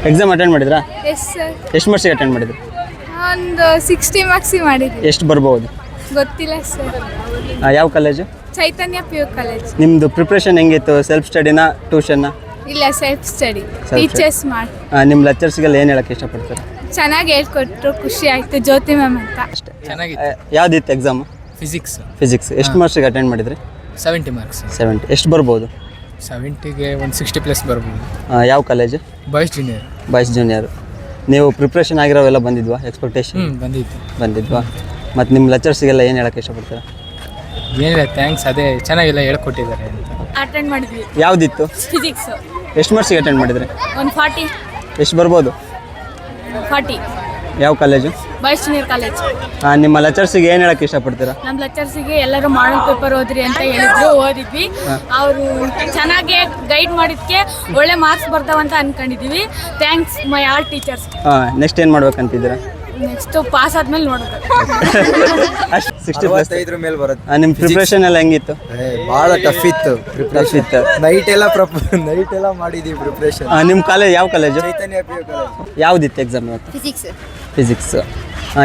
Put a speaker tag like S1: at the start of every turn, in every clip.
S1: Exam attend ಮಾಡಿದ್ರಾ?
S2: Yes sir.
S1: ಎಷ್ಟು ಮಾರ್ಕ್ಸಿಗೆ attend ಮಾಡಿದ್ರಿ?
S2: ಒಂದು 60 ಮಾರ್ಕ್ಸಿಗೆ ಮಾಡಿದ್ವಿ.
S1: ಎಷ್ಟು ಬರ್ಬೋದು?
S2: ಗೊತ್ತಿಲ್ಲ ಸರ್.
S1: ಯಾವ ಕಾಲೇಜು?
S2: ಚೈತನ್ಯ PU ಕಾಲೇಜ್.
S1: ನಿಮ್ಮದು ಪ್ರಿಪ್ರೇಷನ್ ಹೆಂಗಿತ್ತು? ಸೆಲ್ಫ್ ಸ್ಟಡಿನಾ ಟ್ಯೂಷನ್ನ?
S2: ಇಲ್ಲ, ಸೆಲ್ಫ್ ಸ್ಟಡಿ. ಟೀಚರ್ಸ್ ಮಾಡಿ.
S1: ನಿಮ್ಮ ಲೆಕ್ಚರ್ಸ್ಗೆಲ್ಲ ಏನು ಹೇಳಕ್ಕೆ ಇಷ್ಟಪಡ್ತಾರೆ?
S2: ಚೆನ್ನಾಗಿ ಹೇಳ್ಕೊಟ್ರು, ಖುಷಿ ಆಯಿತು. ಜ್ಯೋತಿ ಮ್ಯಾಮ್ ಅಂತ.
S1: ಅಷ್ಟೇ.
S3: ಚೆನ್ನಾಗಿತ್ತು.
S1: ಯಾವುದಿತ್ತು ಎಕ್ಸಾಮು?
S3: ಫಿಸಿಕ್ಸ್.
S1: ಎಷ್ಟು ಮಾರ್ಕ್ಸಿಗೆ ಅಟೆಂಡ್ ಮಾಡಿದ್ರಿ?
S3: 70 ಮಾರ್ಕ್ಸ್.
S1: 70. ಎಷ್ಟು ಬರ್ಬೋದು?
S3: 70ಗೆ ಒಂದು 60+ ಬರ್ಬೋದು.
S1: ಯಾವ ಕಾಲೇಜು? Boys junior. ನೀವು ಪ್ರಿಪ್ರೇಷನ್ ಆಗಿರೋವೆಲ್ಲ ಬಂದಿದ್ವಾ? ಎಕ್ಸ್ಪೆಕ್ಟೇಷನ್ ಬಂದಿದ್ವಾ? ಮತ್ತು ನಿಮ್ಮ ಲೆಕ್ಚರ್ಸ್ಗೆಲ್ಲ ಏನು ಹೇಳಕ್ಕೆ ಇಷ್ಟಪಡ್ತೀರಾ?
S3: ಏನಿಲ್ಲ, ಥ್ಯಾಂಕ್ಸ್. ಅದೇ ಚೆನ್ನಾಗೆಲ್ಲ ಹೇಳ್ಕೊಟ್ಟಿದ್ದಾರೆ ಅಂತ.
S2: ಅಟೆಂಡ್ ಮಾಡಿದ್ವಿ.
S1: ಯಾವುದಿತ್ತು?
S2: ಫಿಸಿಕ್ಸ್.
S1: ಎಷ್ಟು ಮಾರ್ಕ್ಸಿಗೆ ಅಟೆಂಡ್ ಮಾಡಿದ್ರಿ?
S2: ಒಂದು 40.
S1: ಎಷ್ಟು ಬರ್ಬೋದು?
S2: 40.
S1: ಯಾವ ಕಾಲೇಜು?
S2: Boys junior college.
S1: ನಿಮ್ಮ ಲೆಕ್ಚರ್ಸಿಗೆ ಏನು ಹೇಳಕ್ಕೆ ಇಷ್ಟಪಡ್ತೀರಾ?
S2: ನಮ್ಮ ಲೆಕ್ಚರ್ಸಿಗೆ ಎಲ್ಲರೂ ಮಾಡಲ್ ಪೇಪರ್ ಓದ್ರಿ ಅಂತ ಹೇಳಿದ್ರು, ಓದಿದ್ವಿ. ಅವರು ಚೆನ್ನಾಗಿ ಗೈಡ್ ಮಾಡಿದ್ಕೆ ಒಳ್ಳೆ ಮಾರ್ಕ್ಸ್ ಬರ್ತಾವಂತ ಅನ್ಕೊಂಡಿದೀವಿ. Thanks my all teachers.
S1: Next ಏನು ಮಾಡ್ಬೇಕಂತಿದ್ದೀರಾ?
S2: ನೆಕ್ಸ್ಟ್ ಪಾಸ್ ಆದ್ಮೇಲೆ ನೋಡೋದು.
S1: ಅಷ್ಟು 60+
S4: ಮೇಲೆ ಬರುತ್ತೆ.
S1: ನಿಮ್ಮ ಪ್ರಿಪ್ರೇಷನ್ ಎಲ್ಲ ಹೆಂಗಿತ್ತು?
S4: ಭಾಳ ಟಫ್ ಇತ್ತು ಪ್ರಿಪ್ರೇಷನ್. ನೈಟ್ ಎಲ್ಲ ಮಾಡಿದೀವಿ ಪ್ರಿಪ್ರೇಷನ್.
S1: ನಿಮ್ಮ ಕಾಲೇಜ್ ಯಾವ ಕಾಲೇಜು?
S4: ಚೈತನ್ಯ PU ಕಾಲೇಜ್.
S1: ಯಾವುದಿತ್ತು ಎಕ್ಸಾಮ್ ಇವತ್ತು? ಫಿಸಿಕ್ಸ್.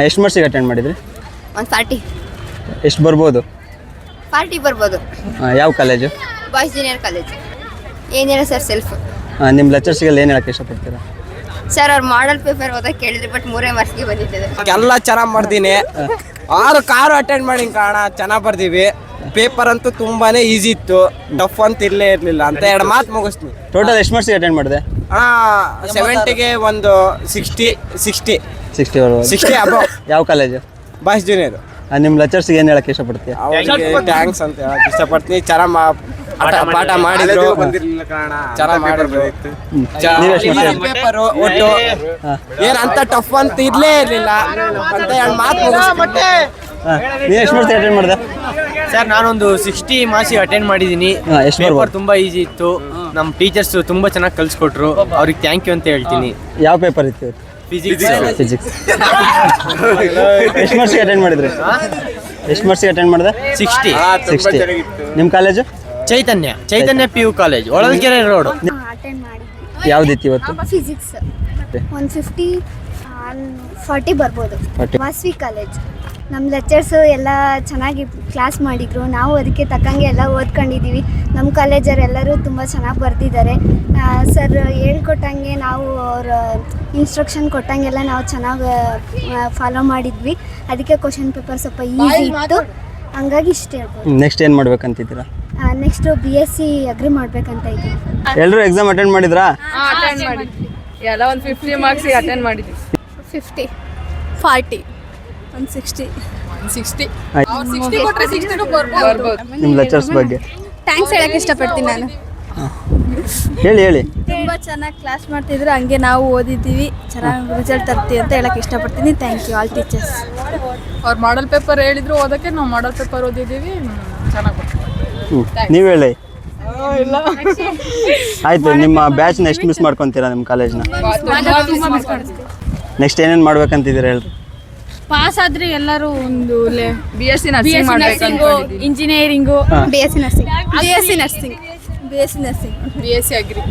S1: ಎಷ್ಟು ಮಾರ್ಕ್ಸಿಗೆ ಅಟೆಂಡ್ ಮಾಡಿದ್ರಿ?
S5: ಒಂದು 40.
S1: ಎಷ್ಟು ಬರ್ಬೋದು?
S5: 40 ಬರ್ಬೋದು.
S1: ಯಾವ ಕಾಲೇಜು?
S5: Boys junior college. ಏನಿಲ್ಲ ಸರ್, ಸೆಲ್ಫ್.
S1: ನಿಮ್ಮ ಲೆಕ್ಚರ್ಸ್ಗೆಲ್ಲ ಏನು ಹೇಳಕ್ಕೆ ಇಷ್ಟಪಡ್ತೀರಾ?
S5: ಸರ್ ಅವ್ರು ಮಾಡಲ್ ಪೇಪರ್ ಓದಕ್ಕೆ ಕೇಳಿದ್ರು, ಬಟ್ 3 ಮಾರ್ಕ್ಸ್ಗೆ ಬಂದಿದ್ದೇವೆ.
S4: ಎಲ್ಲ ಚೆನ್ನಾಗಿ ಮಾಡ್ತೀನಿ. 6 ಅಟೆಂಡ್ ಮಾಡಿ ಕಾರಣ ಚೆನ್ನಾಗಿ ಬರ್ದೀವಿ. ಪೇಪರ್ ಅಂತೂ ತುಂಬಾನೇ ಈಸಿ ಇತ್ತು, ಟಫ್ ಅಂತ ಇರಲಿಲ್ಲ ಅಂತ 2 ಮಾತು ಮುಗಿಸ್ತೀನಿ.
S1: ಟೋಟಲ್ ಎಷ್ಟು ಮಾರ್ಕ್ಸಿಗೆ ಅಟೆಂಡ್ ಮಾಡಿದೆ?
S4: 70ಗೆ ಒಂದು 60 ಅಬೌವ್.
S1: ಯಾವ ಕಾಲೇಜು?
S4: Boys junior.
S1: ನಿಮ್ಮ ಲೆಕ್ಚರ್ಸ್ಗೆ ಏನು ಹೇಳಕ್ಕೆ ಇಷ್ಟಪಡ್ತೀಯ?
S4: ಅವರಿಗೆ ಥ್ಯಾಂಕ್ಸ್ ಅಂತ ಹೇಳಕ್ ಇಷ್ಟಪಡ್ತೀನಿ. ಚೆನ್ನಾಗಿ ಪಾಠ ಮಾಡಿದ್ರು, ಚೆನ್ನಾಗಿ ಮಾಡಿದ್ರು. ಪೇಪರು ಒಟ್ಟು ಏನಂತ ಟಫ್ ಅಂತ ಇರಲಿಲ್ಲ ಅಂತ 2 ಮಾತು ಮುಗಿಸ್ಬಿಟ್ಟೆ.
S1: ನೀವು ಎಷ್ಟು ಮಾರ್ಕ್ಸಿಗೆ ಅಟೆಂಡ್ ಮಾಡಿದೆ?
S6: ಸರ್ ನಾನೊಂದು 60 ಮಾರ್ಕ್ಸಿಗೆ ಅಟೆಂಡ್ ಮಾಡಿದ್ದೀನಿ.
S1: ಎಷ್ಟು
S6: ಪೇಪರ್ ತುಂಬಾ ಈಸಿ ಇತ್ತು. ನಮ್ಮ ಟೀಚರ್ಸ್ ತುಂಬಾ ಚೆನ್ನಾಗಿ ಕಲಿಸ್ಕೊಟ್ರು, ಅವ್ರಿಗೆ ಥ್ಯಾಂಕ್ ಯು ಅಂತ ಹೇಳ್ತೀನಿ.
S1: ಯಾವ ಪೇಪರ್ ಇತ್ತು?
S6: ಫಿಸಿಕ್ಸ್.
S1: ಎಷ್ಟು ಮಾರ್ಕ್ಸಿಗೆ ಅಟೆಂಡ್ ಮಾಡಿದ್ರಿ? ಎಷ್ಟು ಮಾರ್ಕ್ಸಿಗೆ ಅಟೆಂಡ್ ಮಾಡಿದೆ?
S6: 60.
S1: ನಿಮ್ಮ ಕಾಲೇಜು?
S6: ಚೈತನ್ಯ PU college, Holalkere road.
S5: Attend ಮಾಡಿದ್ವಿ.
S1: ಯಾವುದಿತ್ತು ಇವತ್ತು?
S5: ಫಿಸಿಕ್ಸ್. ಒಂದು 40 ಬರ್ಬೋದು. ವಾಸ್ವಿ ಕಾಲೇಜ್. ನಮ್ಮ ಲೆಕ್ಚರ್ಸು ಎಲ್ಲ ಚೆನ್ನಾಗಿ ಕ್ಲಾಸ್ ಮಾಡಿದರು. ನಾವು ಅದಕ್ಕೆ ತಕ್ಕಂಗೆ ಎಲ್ಲ ಓದ್ಕೊಂಡಿದ್ದೀವಿ. ನಮ್ಮ ಕಾಲೇಜರು ಎಲ್ಲರೂ ತುಂಬ ಚೆನ್ನಾಗಿ ಬರ್ತಿದ್ದಾರೆ. ಸರ್ ಹೇಳ್ಕೊಟ್ಟಂಗೆ ನಾವು ಅವ್ರ ಇನ್ಸ್ಟ್ರಕ್ಷನ್ ಕೊಟ್ಟಂಗೆಲ್ಲ ನಾವು ಚೆನ್ನಾಗಿ ಫಾಲೋ ಮಾಡಿದ್ವಿ. ಅದಕ್ಕೆ ಕ್ವಶನ್ ಪೇಪರ್ ಸ್ವಲ್ಪ ಈಸಿ ಇತ್ತು. ಹಂಗಾಗಿ ಇಷ್ಟ ಹೇಳ್ಬೋದು.
S1: ನೆಕ್ಸ್ಟ್ ಏನು ಮಾಡ್ಬೇಕಂತಿದ್ದೀರಾ?
S5: ನೆಕ್ಸ್ಟು BSc ಅಗ್ರಿ ಮಾಡ್ಬೇಕಂತ ಇದ್ದೀವಿ.
S1: ಎಲ್ಲರೂ ಎಕ್ಸಾಮ್ ಅಟೆಂಡ್ ಮಾಡಿದ್ರಾ?
S2: ಅಟೆಂಡ್ ಮಾಡಿದ್ವಿ. ಎಲ್ಲ ಒಂದು 50 ಮಾರ್ಕ್ಸಿಗೆ ಅಟೆಂಡ್ ಮಾಡಿದ್ವಿ. 50, 40, ಒಂದು 60.
S1: ನಿಮ್ಮ ಲೆಕ್ಚರ್ಸ್ ಬಗ್ಗೆ
S2: ಥ್ಯಾಂಕ್ಸ್ ಹೇಳಕ್ಕೆ ಇಷ್ಟಪಡ್ತೀನಿ ನಾನು.
S1: ಹೇಳಿ.
S2: ತುಂಬ ಚೆನ್ನಾಗಿ ಕ್ಲಾಸ್ ಮಾಡ್ತಿದ್ರು, ಹಂಗೆ ನಾವು ಓದಿದ್ದೀವಿ. ಚೆನ್ನಾಗಿ ರಿಸಲ್ಟ್ ತರ್ತೀವಿ ಅಂತ ಹೇಳಕ್ಕೆ ಇಷ್ಟಪಡ್ತೀನಿ. Thank you all teachers.
S7: ಅವ್ರು ಮಾಡಲ್ ಪೇಪರ್ ಹೇಳಿದ್ರು ಓದಕ್ಕೆ, ನಾವು ಮಾಡಲ್ ಪೇಪರ್ ಓದಿದ್ದೀವಿ. ಚೆನ್ನಾಗಿ
S1: ನೀವು ಹೇಳಿ. ಆಯಿತು. ನಿಮ್ಮ ಬ್ಯಾಚ್ನ ಎಷ್ಟು ಮಿಸ್ ಮಾಡ್ಕೊತೀರಾ ನಿಮ್ಮ ಕಾಲೇಜ್ನ? ನೆಕ್ಸ್ಟ್ ಏನೇನು ಮಾಡ್ಬೇಕಂತಿದ್ದೀರಾ ಹೇಳ್ರಿ.
S2: ಪಾಸ್ ಆದರೆ ಎಲ್ಲರೂ ಒಂದು
S7: BSc nursing,
S2: engineering,
S5: BSc nursing,
S7: BSc agri.